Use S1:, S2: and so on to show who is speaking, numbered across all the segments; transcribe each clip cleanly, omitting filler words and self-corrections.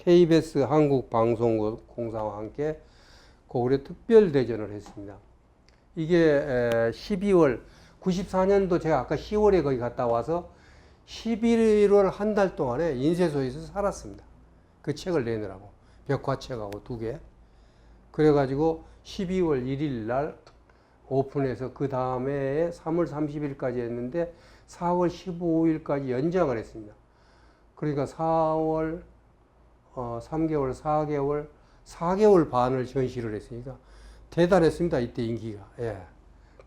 S1: KBS 한국방송공사와 함께 고구려 특별대전을 했습니다. 이게 12월 94년도 제가 아까 10월에 거기 갔다 와서 11월 한 달 동안에 인쇄소에서 살았습니다. 그 책을 내느라고 벽화책하고 2개. 그래가지고 12월 1일 날 오픈해서 그 다음에 3월 30일까지 했는데 4월 15일까지 연장을 했습니다. 그러니까 4월 3개월, 4개월 반을 전시를 했으니까 대단했습니다. 이때 인기가. 예.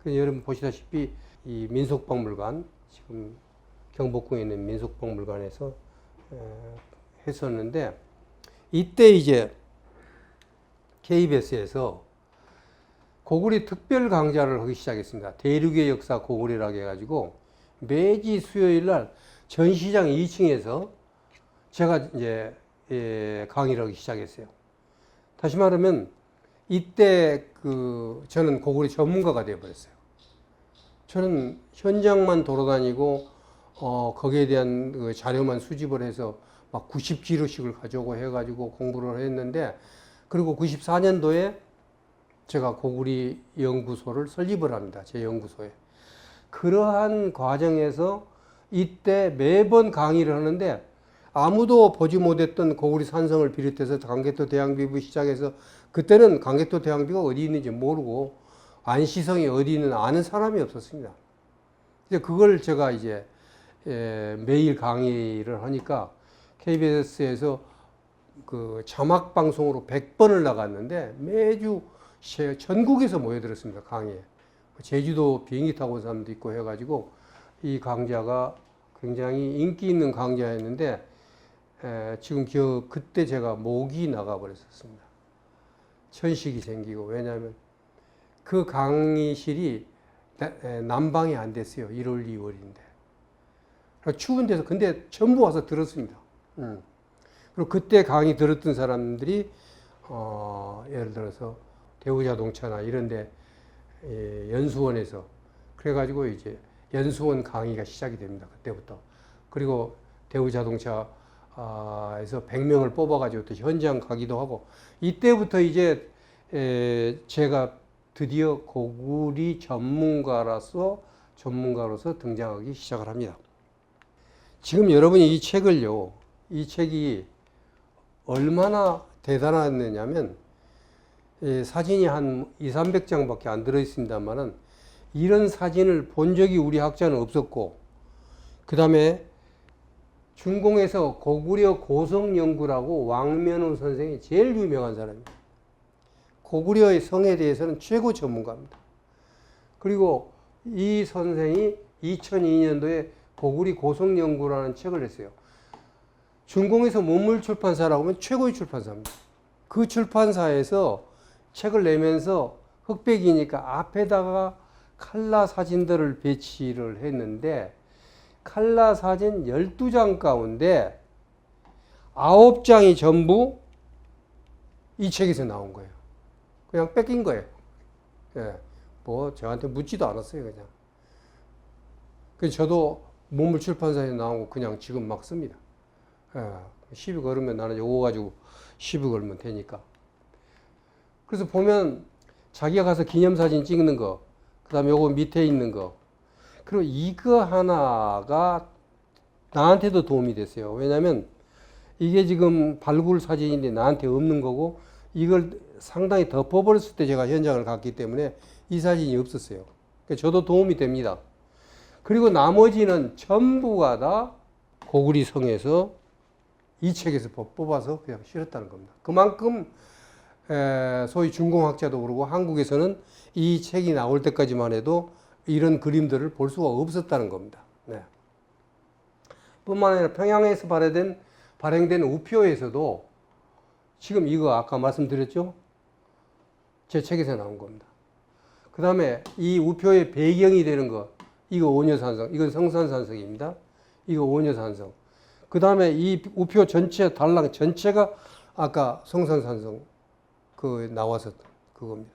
S1: 여러분 보시다시피 이 민속박물관, 지금 경복궁에 있는 민속박물관에서 했었는데, 이때 이제 KBS에서 고구려 특별 강좌를 하기 시작했습니다. 대륙의 역사 고구려라고 해가지고 매주 수요일 날 전시장 2층에서 제가 이제 강의를 하기 시작했어요. 다시 말하면 이때 저는 고구려 전문가가 되어버렸어요. 저는 현장만 돌아다니고 거기에 대한 그 자료만 수집을 해서 막 90kg씩을 가져오고 해가지고 공부를 했는데, 그리고 94년도에 제가 고구려 연구소를 설립을 합니다. 제 연구소에. 그러한 과정에서 이때 매번 강의를 하는데 아무도 보지 못했던 고구려 산성을 비롯해서 강개토 대왕비부 시작해서, 그때는 강개토 대왕비가 어디 있는지 모르고 안시성이 어디 있는 아는 사람이 없었습니다. 이제 그걸 제가 이제 매일 강의를 하니까 KBS에서 그 자막 방송으로 100번을 나갔는데 매주 전국에서 모여들었습니다. 강의에. 제주도 비행기 타고 온 사람도 있고 해가지고 이 강좌가 굉장히 인기 있는 강좌였는데, 지금 그때 제가 목이 나가버렸었습니다. 천식이 생기고. 왜냐하면 그 강의실이 난방이 안 됐어요. 1월, 2월인데. 추운 데서 근데 전부 와서 들었습니다. 그리고 그때 강의 들었던 사람들이 예를 들어서 대우자동차나 이런데 연수원에서, 그래가지고 이제 연수원 강의가 시작이 됩니다. 그때부터. 그리고 대우자동차에서 100명을 뽑아가지고 또 현장 가기도 하고, 이때부터 이제 제가 드디어 고구려 전문가로서 등장하기 시작을 합니다. 지금 여러분이 이 책을요, 이 책이 얼마나 대단했느냐면, 사진이 한 200~300장밖에 안 들어있습니다만은 이런 사진을 본 적이 우리 학자는 없었고, 그 다음에 중공에서 고구려 고성연구라고 왕면호 선생이 제일 유명한 사람입니다. 고구려의 성에 대해서는 최고 전문가입니다. 그리고 이 선생이 2002년도에 고구려 고성연구라는 책을 냈어요. 중공에서 문물출판사라고 하면 최고의 출판사입니다. 그 출판사에서 책을 내면서 흑백이니까 앞에다가 칼라 사진들을 배치를 했는데, 칼라 사진 12장 가운데 9장이 전부 이 책에서 나온 거예요. 그냥 뺏긴 거예요. 예. 뭐 저한테 묻지도 않았어요. 그냥. 그래서 저도 문물출판사에서 나온 거 그냥 지금 막 씁니다. 예. 시비 걸으면 나는 요거 가지고 시비 걸면 되니까. 그래서 보면 자기가 가서 기념사진 찍는 거, 그 다음에 요거 밑에 있는 거, 그리고 이거 하나가 나한테도 도움이 됐어요. 왜냐면 이게 지금 발굴 사진인데 나한테 없는 거고, 이걸 상당히 덮어버렸을 때 제가 현장을 갔기 때문에 이 사진이 없었어요. 그러니까 저도 도움이 됩니다. 그리고 나머지는 전부가 다 고구려 성에서 이 책에서 뽑아서 그냥 실었다는 겁니다. 그만큼 소위 중공학자도 그러고 한국에서는 이 책이 나올 때까지만 해도 이런 그림들을 볼 수가 없었다는 겁니다. 네. 뿐만 아니라 평양에서 발행된 우표에서도 지금 이거 아까 말씀드렸죠? 제 책에서 나온 겁니다. 그 다음에 이 우표의 배경이 되는 거, 이거 오녀산성, 이건 성산산성입니다. 이거 오녀산성. 그 다음에 이 우표 전체, 달랑 전체가 아까 성산산성 나와서 그겁니다.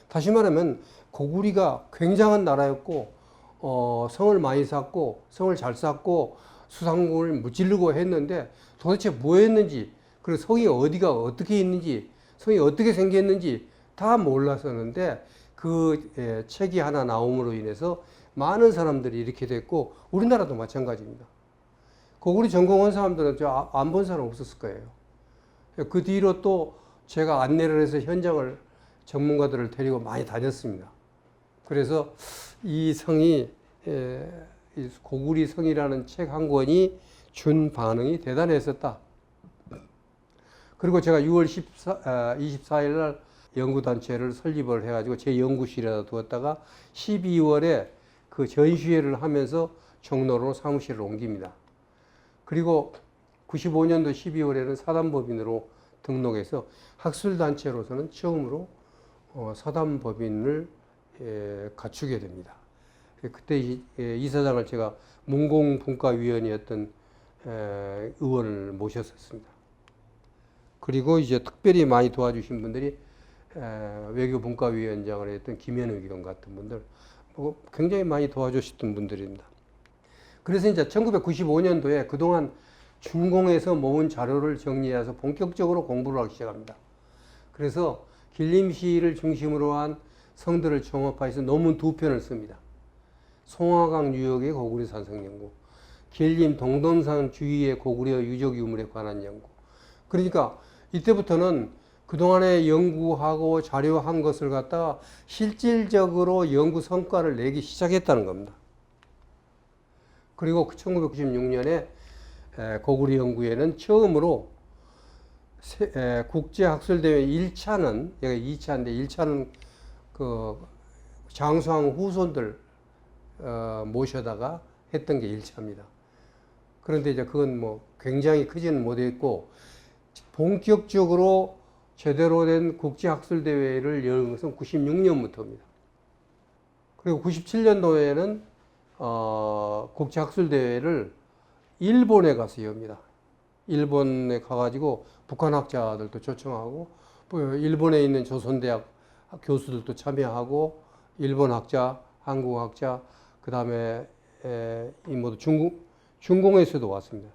S1: 다시 말하면 고구려가 굉장한 나라였고, 성을 많이 쌓고, 성을 잘 쌓고, 수상국을 무찌르고 했는데 도대체 뭐 했는지, 그리고 성이 어디가 어떻게 있는지, 성이 어떻게 생겼는지 다 몰랐었는데 그 책이 하나 나옴으로 인해서 많은 사람들이 이렇게 됐고, 우리나라도 마찬가지입니다. 고구리 전공한 사람들은 안 본 사람 없었을 거예요. 그 뒤로 또 제가 안내를 해서 현장을 전문가들을 데리고 많이 다녔습니다. 그래서 이 성이 고구리 성이라는 책 한 권이 준 반응이 대단했었다. 그리고 제가 6월 24일 날 연구단체를 설립을 해가지고 제 연구실에다 두었다가 12월에 그 전시회를 하면서 종로로 사무실을 옮깁니다. 그리고 95년도 12월에는 사단법인으로 등록해서 학술단체로서는 처음으로 사단법인을 갖추게 됩니다. 그때 이사장을 제가 문공분과위원이었던 의원을 모셨었습니다. 그리고 이제 특별히 많이 도와주신 분들이 외교분과위원장을 했던 김현우 의원 같은 분들, 굉장히 많이 도와주셨던 분들입니다. 그래서 이제 1995년도에 그동안 중공에서 모은 자료를 정리해서 본격적으로 공부를 하기 시작합니다. 그래서 길림시를 중심으로 한 성들을 종합해서 논문 2편을 씁니다. 송화강 유역의 고구려 산성 연구, 길림 동동산 주위의 고구려 유적 유물에 관한 연구. 그러니까 이때부터는 그동안에 연구하고 자료한 것을 갖다가 실질적으로 연구 성과를 내기 시작했다는 겁니다. 그리고 1996년에 고구려 연구회는 처음으로 국제학술대회 1차는, 여기가 2차인데 1차는 그 장수왕 후손들 모셔다가 했던 게 1차입니다. 그런데 이제 그건 뭐 굉장히 크지는 못했고, 본격적으로 제대로 된 국제학술대회를 여는 것은 96년부터입니다. 그리고 97년도에는 국제학술대회를 일본에 가서 엽니다. 일본에 가가지고 북한 학자들도 초청하고, 일본에 있는 조선대학 교수들도 참여하고, 일본 학자, 한국 학자, 그 다음에 이 모두 중공에서도 왔습니다.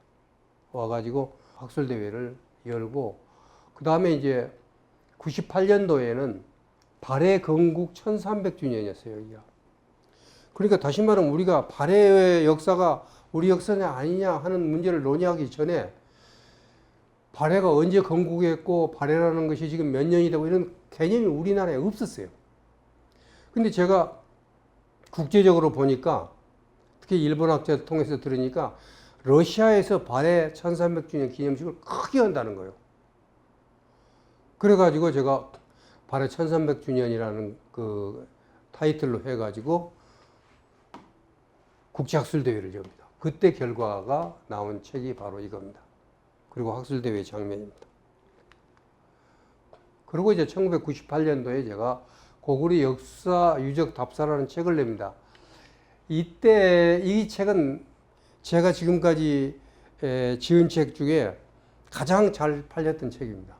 S1: 와가지고 학술대회를 열고, 그 다음에 이제 98년도에는 발해 건국 1300주년이었어요, 여기가. 그러니까 다시 말하면 우리가 발해의 역사가 우리 역사냐 아니냐 하는 문제를 논의하기 전에 발해가 언제 건국했고 발해라는 것이 지금 몇 년이 되고 이런 개념이 우리나라에 없었어요. 근데 제가 국제적으로 보니까, 특히 일본 학자들 통해서 들으니까 러시아에서 발해 1300주년 기념식을 크게 한다는 거예요. 그래가지고 제가 발해 1300주년이라는 그 타이틀로 해가지고 국제학술대회를 엽니다. 그때 결과가 나온 책이 바로 이겁니다. 그리고 학술대회 장면입니다. 그리고 이제 1998년도에 제가 고구려 역사 유적 답사라는 책을 냅니다. 이때 이 책은 제가 지금까지 지은 책 중에 가장 잘 팔렸던 책입니다.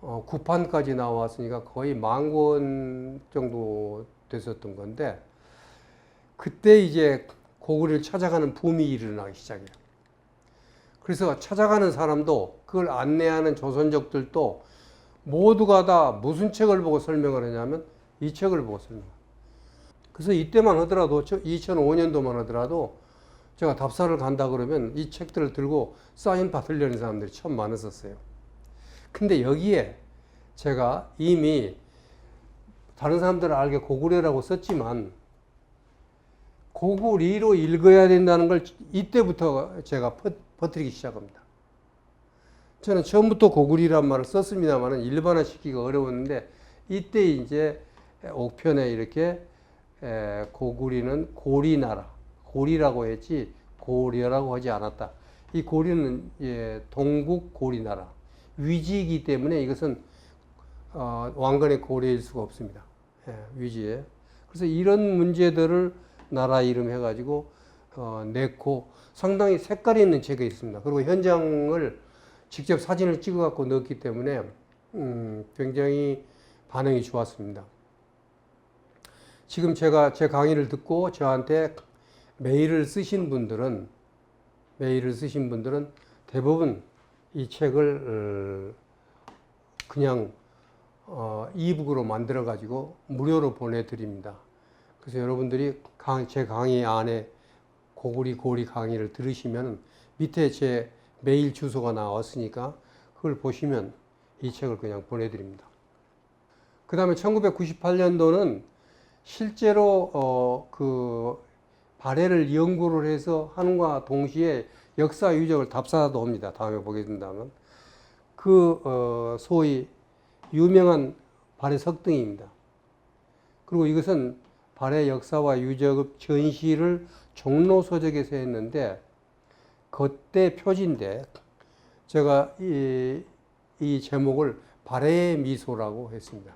S1: 9판까지 나왔으니까 거의 10,000권 정도 됐었던 건데, 그때 이제 고구려를 찾아가는 붐이 일어나기 시작해요. 그래서 찾아가는 사람도, 그걸 안내하는 조선족들도 모두가 다 무슨 책을 보고 설명을 하냐면 이 책을 보고 설명해요. 그래서 이때만 하더라도, 2005년도만 하더라도 제가 답사를 간다 그러면 이 책들을 들고 사인 받으려는 사람들이 참 많았었어요. 근데 여기에 제가 이미 다른 사람들은 알게 고구려라고 썼지만 고구리로 읽어야 된다는 걸 이때부터 제가 퍼뜨리기 시작합니다. 저는 처음부터 고구리란 말을 썼습니다만 일반화 시키기가 어려웠는데, 이때 이제 옥편에 이렇게 고구리는 고리나라, 고리라고 했지 고려라고 하지 않았다. 이 고리는 동국 고리나라, 위지이기 때문에 이것은 왕건의 고려일 수가 없습니다. 위지에. 그래서 이런 문제들을 나라 이름 해가지고 냈고, 상당히 색깔이 있는 책이 있습니다. 그리고 현장을 직접 사진을 찍어갖고 넣었기 때문에 굉장히 반응이 좋았습니다. 지금 제가 제 강의를 듣고 저한테 메일을 쓰신 분들은 대부분 이 책을 그냥 이북으로 만들어 가지고 무료로 보내드립니다. 그래서 여러분들이 제 강의 안에 고구리 고리 강의를 들으시면 밑에 제 메일 주소가 나왔으니까 그걸 보시면 이 책을 그냥 보내드립니다. 그 다음에 1998년도는 실제로 그 발해를 연구를 해서 하는과 동시에 역사 유적을 답사도 옵니다. 다음에 보겠습니다만 그 소위 유명한 발해 석등입니다. 그리고 이것은 발해 역사와 유적 전시를 종로 서적에서 했는데 그때 표지인데 제가 이 제목을 발해의 미소라고 했습니다.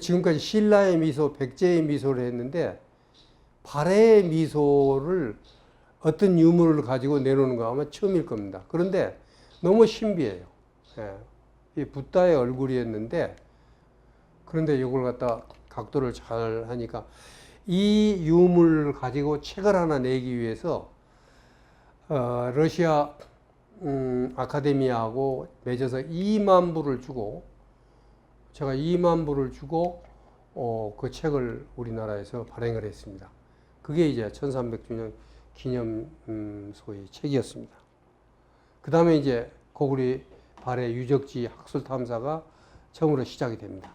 S1: 지금까지 신라의 미소, 백제의 미소를 했는데 발해의 미소를 어떤 유물을 가지고 내놓는 거 아마 처음일 겁니다. 그런데 너무 신비해요. 이 붓다의 얼굴이었는데 그런데 이걸 갖다 각도를 잘 하니까 이 유물을 가지고 책을 하나 내기 위해서 러시아 아카데미아하고 맺어서 2만 불을 주고 제가 2만 불을 주고 그 책을 우리나라에서 발행을 했습니다. 그게 이제 1300주년 기념 소위 책이었습니다. 그 다음에 이제 고구리 발해 유적지 학술 탐사가 처음으로 시작이 됩니다.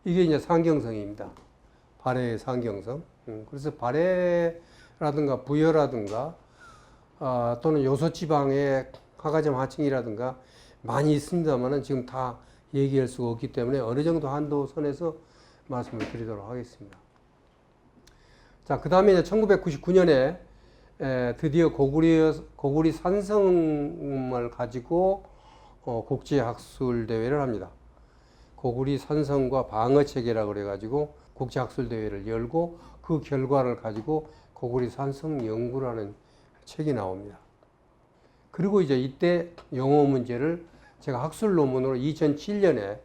S1: 이게 이제 상경성입니다. 발해의 상경성. 그래서 발해라든가 부여라든가 또는 요소지방의 화가점 하층이라든가 많이 있습니다만은 지금 다 얘기할 수가 없기 때문에 어느 정도 한도 선에서 말씀을 드리도록 하겠습니다. 자, 그 다음에 이제 1999년에 드디어 고구리 산성을 가지고 국제학술대회를 합니다. 고구리 산성과 방어체계라고 그래가지고 국제학술대회를 열고 그 결과를 가지고 고구리 산성 연구라는 책이 나옵니다. 그리고 이제 이때 영어 문제를 제가 학술 논문으로 2007년에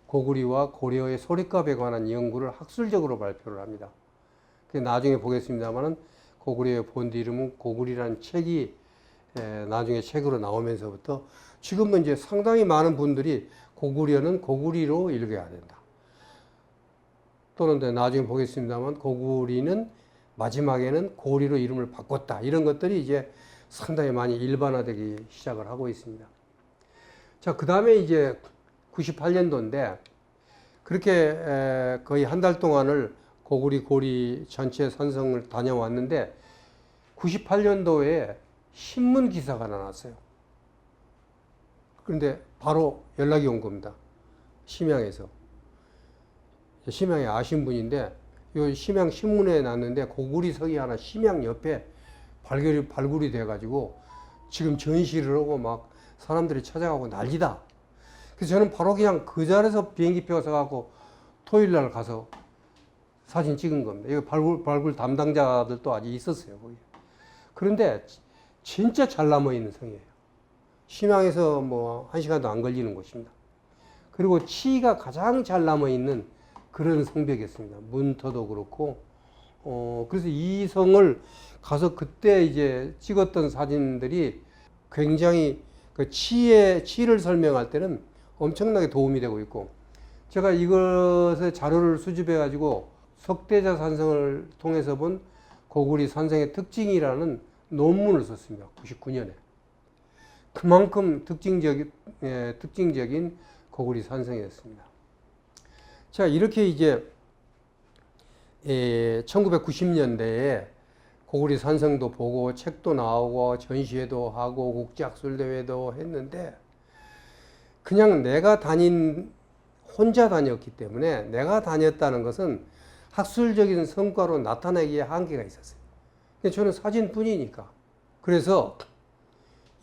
S1: 고구리와 고려의 소리값에 관한 연구를 학술적으로 발표를 합니다. 나중에 보겠습니다만은 고구려의 본디 이름은 고구리라는 책이 나중에 책으로 나오면서부터 지금은 이제 상당히 많은 분들이 고구려는 고구리로 읽어야 된다. 또는 나중에 보겠습니다만 고구리는 마지막에는 고리로 이름을 바꿨다. 이런 것들이 이제 상당히 많이 일반화되기 시작을 하고 있습니다. 자, 그 다음에 이제 98년도인데 그렇게 거의 한 달 동안을 고구리 고리 전체 산성을 다녀왔는데 98년도에 신문 기사가 나왔어요. 그런데 바로 연락이 온 겁니다. 심양에서. 심양에 아신 분인데 이 심양 신문에 났는데 고구리 석이 하나 심양 옆에 발굴이 돼가지고 지금 전시를 하고 막 사람들이 찾아가고 난리다. 그래서 저는 바로 그냥 그 자리에서 비행기표 사갖고 토요일 날 가서 사진 찍은 겁니다. 이거 발굴 담당자들도 아직 있었어요, 거기. 그런데 진짜 잘 남아있는 성이에요. 심양에서 뭐 1시간도 안 걸리는 곳입니다. 그리고 치가 가장 잘 남아있는 그런 성벽이었습니다. 문터도 그렇고, 그래서 이 성을 가서 그때 이제 찍었던 사진들이 굉장히 그 치를 설명할 때는 엄청나게 도움이 되고 있고, 제가 이것의 자료를 수집해가지고 석대자 산성을 통해서 본 고구리 산성의 특징이라는 논문을 썼습니다. 99년에. 그만큼 특징적인 고구리 산성이었습니다. 자, 이렇게 이제 1990년대에 고구리 산성도 보고 책도 나오고 전시회도 하고 국제학술대회도 했는데 그냥 혼자 다녔기 때문에 내가 다녔다는 것은 학술적인 성과로 나타내기에 한계가 있었어요. 저는 사진뿐이니까. 그래서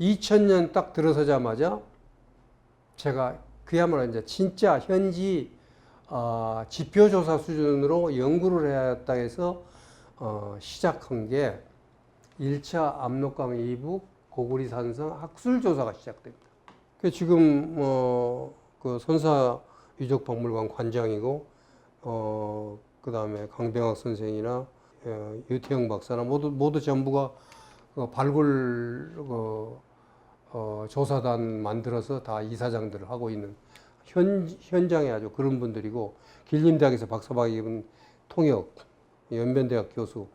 S1: 2000년 딱 들어서자마자 제가 그야말로 이제 진짜 현지 지표조사 수준으로 연구를 해야겠다 해서 시작한 게 1차 압록강 이북 고구리 산성 학술조사가 시작됩니다. 지금 그 선사 유적박물관 관장이고 그 다음에 강병학 선생이나 유태영 박사나 모두 전부가 발굴 조사단 만들어서 다 이사장들을 하고 있는 현장에 아주 그런 분들이고, 길림대학에서 박사학위 입은 통역, 연변대학 교수,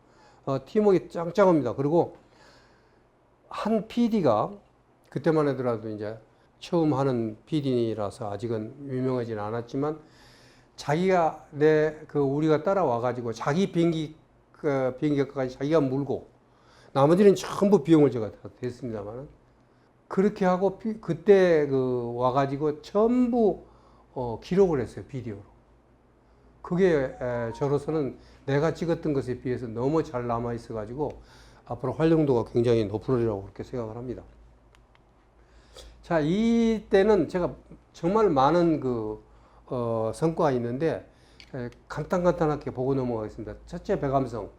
S1: 팀워크 짱짱합니다. 그리고 한 PD가 그때만 하더라도 이제 처음 하는 PD라서 아직은 유명하지는 않았지만, 자기가 우리가 따라와가지고 자기 비행기까지 자기가 물고, 나머지는 전부 비용을 제가 다 댔습니다만, 그렇게 하고 그때 와가지고 전부 기록을 했어요, 비디오로. 그게 저로서는 내가 찍었던 것에 비해서 너무 잘 남아 있어가지고 앞으로 활용도가 굉장히 높으리라고 그렇게 생각을 합니다. 자, 이때는 제가 정말 많은 성과가 있는데 간단하게 보고 넘어가겠습니다. 첫째, 배감성.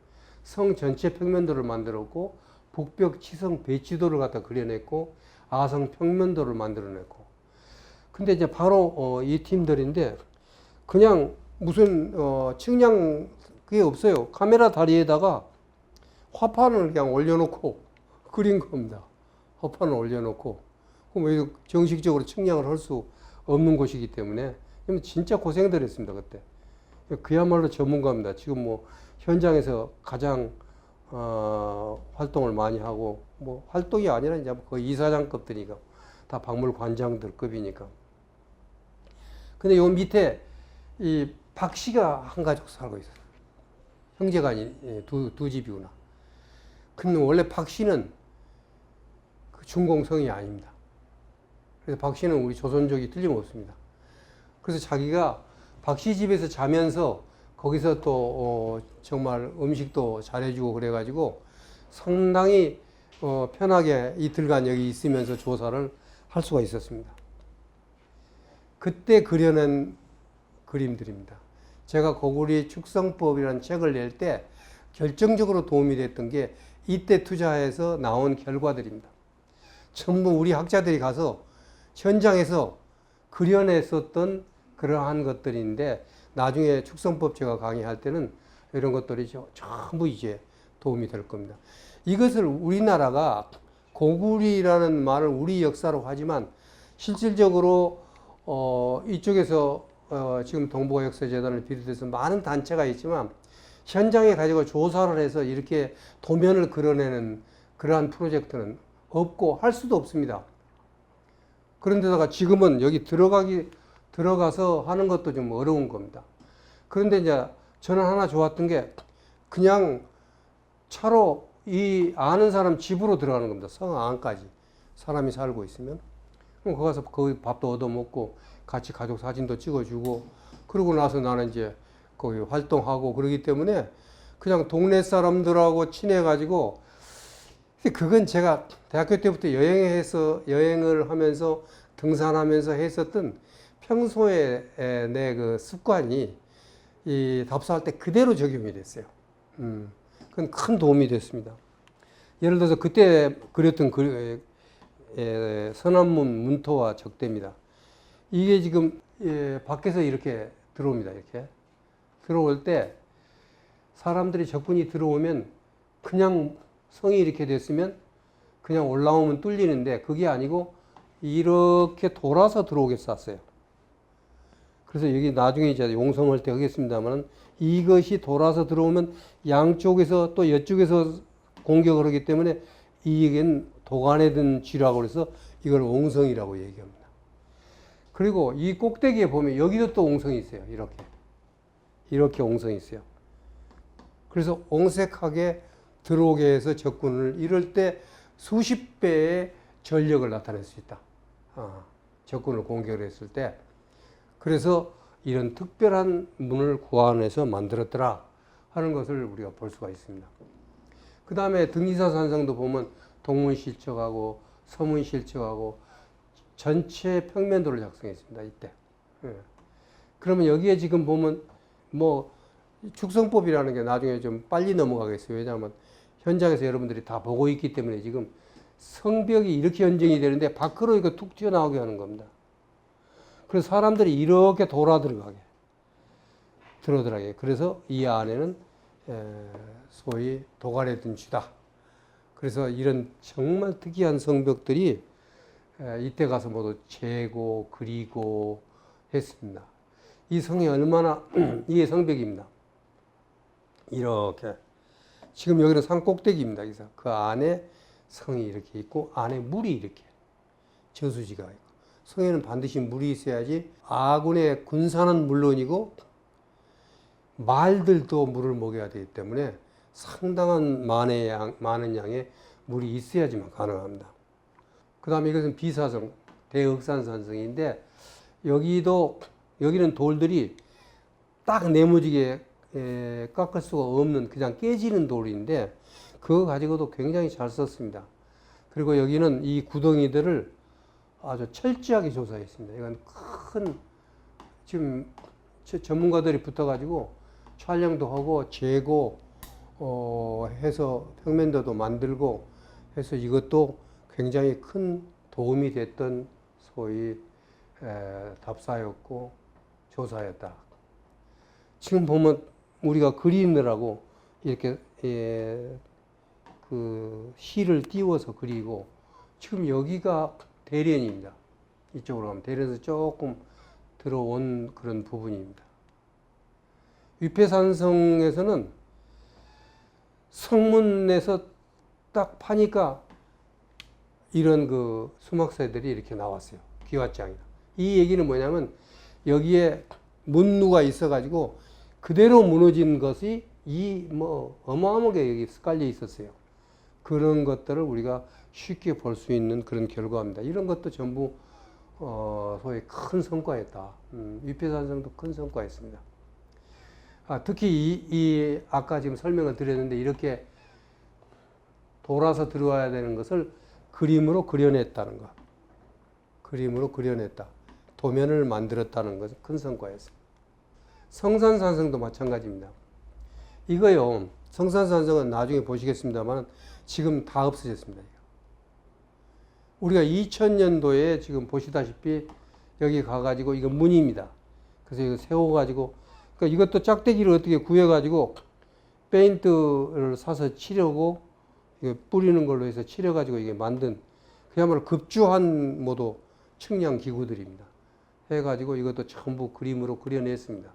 S1: 성 전체 평면도를 만들었고, 북벽 치성 배치도를 갖다 그려냈고, 아성 평면도를 만들어냈고. 근데 이제 바로 이 팀들인데, 그냥 무슨 측량 그게 없어요. 카메라 다리에다가 화판을 그냥 올려놓고 그린 겁니다. 화판을 올려놓고. 그럼 정식적으로 측량을 할 수 없는 곳이기 때문에 진짜 고생들 했습니다, 그때. 그야말로 전문가입니다. 지금 뭐 현장에서 가장 활동을 많이 하고, 뭐 활동이 아니라 이제 거의 이사장급들이니까, 다 박물관장들급이니까. 근데 요 밑에 이 박 씨가 한 가족 살고 있어요. 형제가 아닌 두 집이구나. 근데 원래 박 씨는 중공성이 아닙니다. 그래서 박 씨는 우리 조선족이 틀림없습니다. 그래서 자기가 박 씨 집에서 자면서 거기서 또 정말 음식도 잘해주고 그래가지고 상당히 편하게 이틀간 여기 있으면서 조사를 할 수가 있었습니다. 그때 그려낸 그림들입니다. 제가 고구리 축성법이라는 책을 낼 때 결정적으로 도움이 됐던 게 이때 투자해서 나온 결과들입니다. 전부 우리 학자들이 가서 현장에서 그려냈었던 그러한 것들인데, 나중에 축성법 제가 강의할 때는 이런 것들이 전부 이제 도움이 될 겁니다. 이것을 우리나라가 고구리라는 말을 우리 역사로 하지만, 실질적으로 이쪽에서 지금 동북아역사재단을 비롯해서 많은 단체가 있지만, 현장에 가지고 조사를 해서 이렇게 도면을 그려내는 그러한 프로젝트는 없고 할 수도 없습니다. 그런데다가 지금은 여기 들어가서 하는 것도 좀 어려운 겁니다. 그런데 이제 저는 하나 좋았던 게, 그냥 차로 이 아는 사람 집으로 들어가는 겁니다. 성 안까지 사람이 살고 있으면. 그럼 거기 가서 거기 밥도 얻어먹고 같이 가족 사진도 찍어주고, 그러고 나서 나는 이제 거기 활동하고 그러기 때문에 그냥 동네 사람들하고 친해가지고, 그건 제가 대학교 때부터 여행을 하면서 등산하면서 했었던 평소에 내 그 습관이 이 답사할 때 그대로 적용이 됐어요. 그건 큰 도움이 됐습니다. 예를 들어서 그때 그렸던 선안문 문토와 적대입니다. 이게 지금 밖에서 이렇게 들어옵니다. 이렇게 들어올 때 사람들이 적군이 들어오면, 그냥 성이 이렇게 됐으면 그냥 올라오면 뚫리는데, 그게 아니고 이렇게 돌아서 들어오게 쐈어요. 그래서 여기 나중에 이제 용성할 때 하겠습니다만, 이것이 돌아서 들어오면 양쪽에서 또 이쪽에서 공격을 하기 때문에 이게 도간에 든 쥐라고 해서 이걸 옹성이라고 얘기합니다. 그리고 이 꼭대기에 보면 여기도 또 옹성이 있어요. 이렇게 옹성이 있어요. 그래서 옹색하게 들어오게 해서 적군을, 이럴 때 수십 배의 전력을 나타낼 수 있다. 적군을 공격을 했을 때. 그래서 이런 특별한 문을 고안해서 만들었더라 하는 것을 우리가 볼 수가 있습니다. 그 다음에 등지사산성도 보면 동문실적하고 서문실적하고 전체 평면도를 작성했습니다. 이때. 그러면 여기에 지금 보면 뭐 축성법이라는 게 나중에 좀 빨리 넘어가겠어요. 왜냐하면 현장에서 여러분들이 다 보고 있기 때문에 지금 성벽이 이렇게 연정이 되는데 밖으로 이거 툭 튀어나오게 하는 겁니다. 그래서 사람들이 이렇게 돌아 들어가게. 그래서 이 안에는 소위 도간에 든 쥐다. 그래서 이런 정말 특이한 성벽들이 이때 가서 모두 재고 그리고 했습니다. 이 성이 얼마나 이게 성벽입니다. 이렇게 지금 여기는 산 꼭대기입니다. 그래서 그 안에 성이 이렇게 있고 안에 물이 이렇게 저수지가 있고 성에는 반드시 물이 있어야지 아군의 군사는 물론이고 말들도 물을 먹여야 되기 때문에 상당한 많은 양의 물이 있어야지만 가능합니다. 그 다음에 이것은 비사성, 대흑산산성인데 여기는 돌들이 딱 네모지게 깎을 수가 없는 그냥 깨지는 돌인데 그거 가지고도 굉장히 잘 썼습니다. 그리고 여기는 이 구덩이들을 아주 철저하게 조사했습니다. 이건 큰 지금 전문가들이 붙어가지고 촬영도 하고 재고 해서 평면도도 만들고 해서 이것도 굉장히 큰 도움이 됐던 소위 답사였고 조사였다. 지금 보면 우리가 그리느라고 이렇게 그 실을 띄워서 그리고 지금 여기가 대련입니다. 이쪽으로 가면 대련에서 조금 들어온 그런 부분입니다. 위패산성에서는 성문에서 딱 파니까 이런 그 수막새들이 이렇게 나왔어요. 기와장이다. 이 얘기는 뭐냐면 여기에 문루가 있어가지고 그대로 무너진 것이 어마어마하게 여기 깔려 있었어요. 그런 것들을 우리가 쉽게 볼 수 있는 그런 결과입니다. 이런 것도 전부 소위 큰 성과였다. 위패산성도 큰 성과였습니다. 특히 아까 지금 설명을 드렸는데 이렇게 돌아서 들어와야 되는 것을 그림으로 그려냈다는 것. 그림으로 그려냈다. 도면을 만들었다는 것은 큰 성과였습니다. 성산산성도 마찬가지입니다. 이거요, 성산산성은 나중에 보시겠습니다만 지금 다 없어졌습니다. 우리가 2000년도에 지금 보시다시피 여기 가가지고 이거 문입니다. 그래서 이거 세워가지고 그러니까 이것도 짝대기를 어떻게 구해가지고 페인트를 사서 칠하고 뿌리는 걸로 해서 칠해가지고 이게 만든 그야말로 급주한 모두 측량 기구들입니다. 해가지고 이것도 전부 그림으로 그려냈습니다.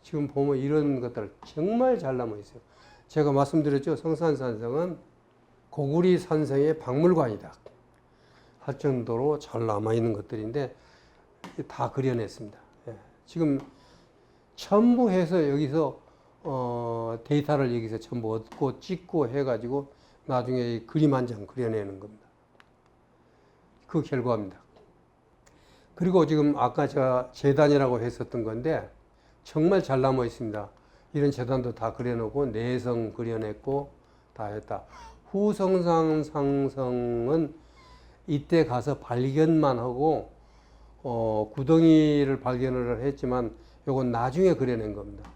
S1: 지금 보면 이런 것들 정말 잘 남아 있어요. 제가 말씀드렸죠. 성산산성은 고구리 산성의 박물관이다 할 정도로 잘 남아 있는 것들인데 다 그려냈습니다. 지금 전부 해서 여기서 데이터를 여기서 전부 얻고 찍고 해가지고 나중에 그림 한 장 그려내는 겁니다. 그 결과입니다. 그리고 지금 아까 제가 재단이라고 했었던 건데 정말 잘 남아 있습니다. 이런 재단도 다 그려놓고 내성 그려냈고 다 했다. 후성산상성은 이때 가서 발견만 하고 구덩이를 발견을 했지만 요건 나중에 그려낸 겁니다.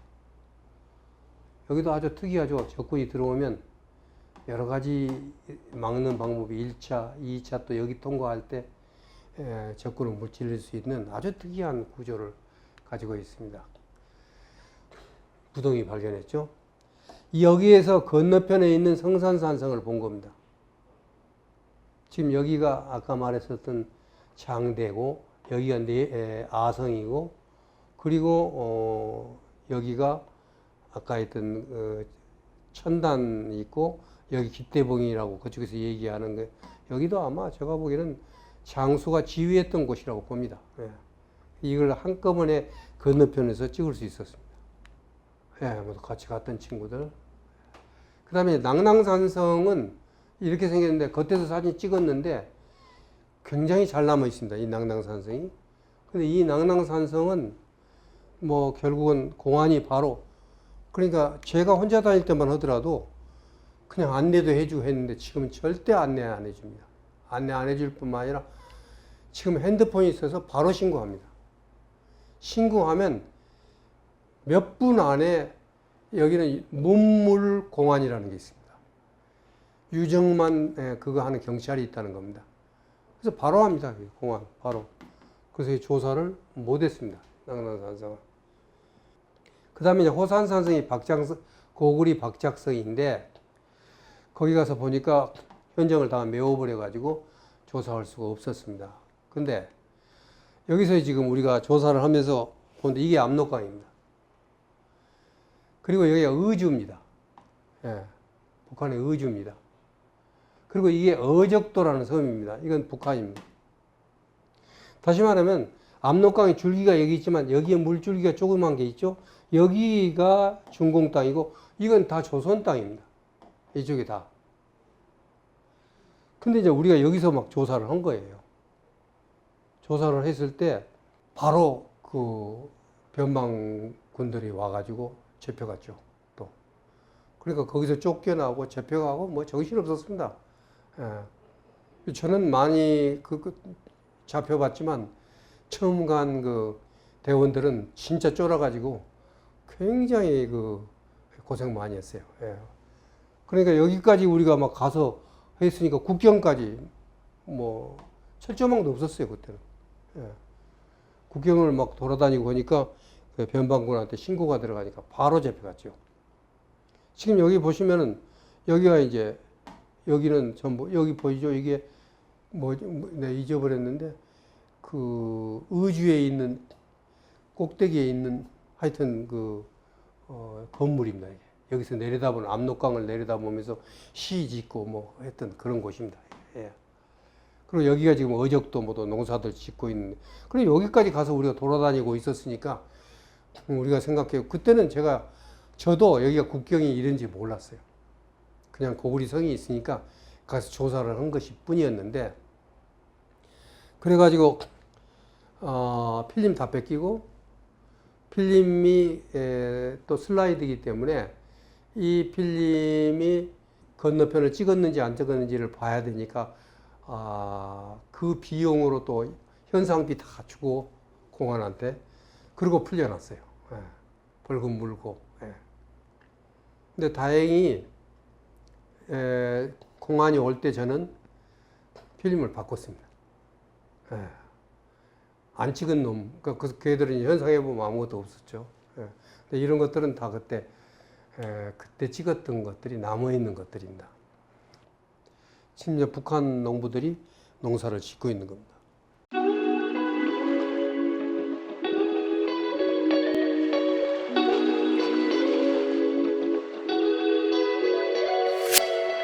S1: 여기도 아주 특이하죠. 적군이 들어오면 여러 가지 막는 방법이 1차, 2차 또 여기 통과할 때 적군을 물질릴 수 있는 아주 특이한 구조를 가지고 있습니다. 구덩이 발견했죠. 여기에서 건너편에 있는 성산산성을 본 겁니다. 지금 여기가 아까 말했었던 장대고 여기가 아성이고 그리고 여기가 아까 했던 천단이 있고 여기 깃대봉이라고 그쪽에서 얘기하는 게 여기도 아마 제가 보기에는 장수가 지휘했던 곳이라고 봅니다. 이걸 한꺼번에 건너편에서 찍을 수 있었습니다. 모두 같이 갔던 친구들. 그 다음에 낭낭산성은 이렇게 생겼는데 겉에서 사진 찍었는데 굉장히 잘 남아 있습니다. 이 낭낭산성이. 근데 이 낭낭산성은 뭐 결국은 공안이 바로 그러니까 제가 혼자 다닐 때만 하더라도 그냥 안내도 해주고 했는데 지금은 절대 안내 안 해줍니다. 안내 안 해줄 뿐만 아니라 지금 핸드폰이 있어서 바로 신고합니다. 신고하면 몇 분 안에 여기는 문물공안이라는 게 있습니다. 유정만 그거 하는 경찰이 있다는 겁니다. 그래서 바로 합니다. 공안 바로. 그래서 조사를 못했습니다. 낭낭산성은. 그 다음에 이제 호산산성이 고구리 박작성인데 거기 가서 보니까 현장을 다 메워버려가지고 조사할 수가 없었습니다. 근데 여기서 지금 우리가 조사를 하면서 보는데 이게 압록강입니다. 그리고 여기가 의주입니다. 예, 북한의 의주입니다. 그리고 이게 어적도라는 섬입니다. 이건 북한입니다. 다시 말하면 압록강의 줄기가 여기 있지만 여기에 물줄기가 조그만 게 있죠. 여기가 중공 땅이고 이건 다 조선 땅입니다. 이쪽이 다. 근데 이제 우리가 여기서 막 조사를 한 거예요. 조사를 했을 때 바로 그 변방군들이 와가지고 잡혀갔죠. 또. 그러니까 거기서 쫓겨나고 잡혀가고 뭐 정신없었습니다. 예. 저는 많이 잡혀봤지만 처음 간 그 대원들은 진짜 쫄아가지고 굉장히 그 고생 많이 했어요. 예. 그러니까 여기까지 우리가 막 가서 했으니까 국경까지 뭐 철조망도 없었어요 그때는. 예. 국경을 막 돌아다니고 보니까 그 변방군한테 신고가 들어가니까 바로 잡혀갔죠. 지금 여기 보시면은 여기가 이제 여기는 전부 여기 보이죠? 이게 뭐 내가 잊어버렸는데 그 의주에 있는 꼭대기에 있는 하여튼 그 건물입니다. 이게. 여기서 내려다보는 압록강을 내려다보면서 시 짓고 뭐 했던 그런 곳입니다. 예. 그리고 여기가 지금 어적도 뭐도 농사들 짓고 있는. 그리고 여기까지 가서 우리가 돌아다니고 있었으니까 우리가 생각해요. 그때는 저도 여기가 국경이 이런지 몰랐어요. 그냥 고구리 성이 있으니까 가서 조사를 한 것이 뿐이었는데 그래가지고 필름 다 뺏기고 필름이 또 슬라이드이기 때문에 이 필름이 건너편을 찍었는지 안 찍었는지를 봐야 되니까 그 비용으로 또 현상비 다 주고 공안한테 그리고 풀려났어요. 예. 벌금 물고. 예. 근데 다행히 공안이 올 때 저는 필름을 바꿨습니다. 예. 안 찍은 놈, 그 걔들은 현상해보면 아무것도 없었죠. 예. 근데 이런 것들은 다 그때 찍었던 것들이 남아있는 것들입니다. 심지어 북한 농부들이 농사를 짓고 있는 겁니다.